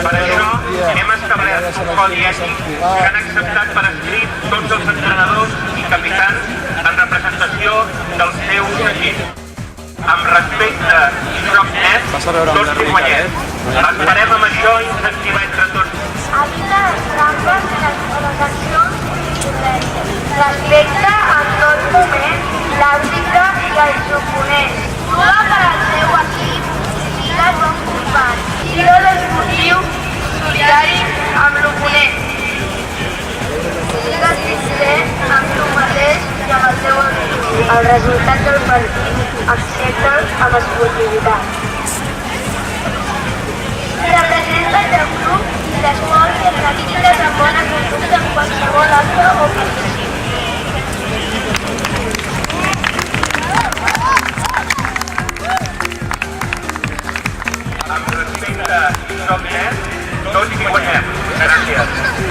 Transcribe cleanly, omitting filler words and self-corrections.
Per això hem establert un codi ètic que han acceptat per escrit tots els entrenadors i capitans en representació dels seus equips. Amb respecte i joc net, tots hi guanyem. Esperem amb això incentivar entre tots. Evita les trampes i les accions incorrectes. Respecta en tot moment l'àrbitre i els oponents. Juga per al seu equip i sigues bon company. Sigues esportiu i solidari amb l'oponent. Sigues sincer amb tu mateix i amb el teu amic. El resultat del partit accepta'l amb esportivitat. Representa el teu grup i l'esport i el practiques amb bona conducta en qualsevol acte o principi. Amb respecte i joc net, tots hi guanyem. Gràcies.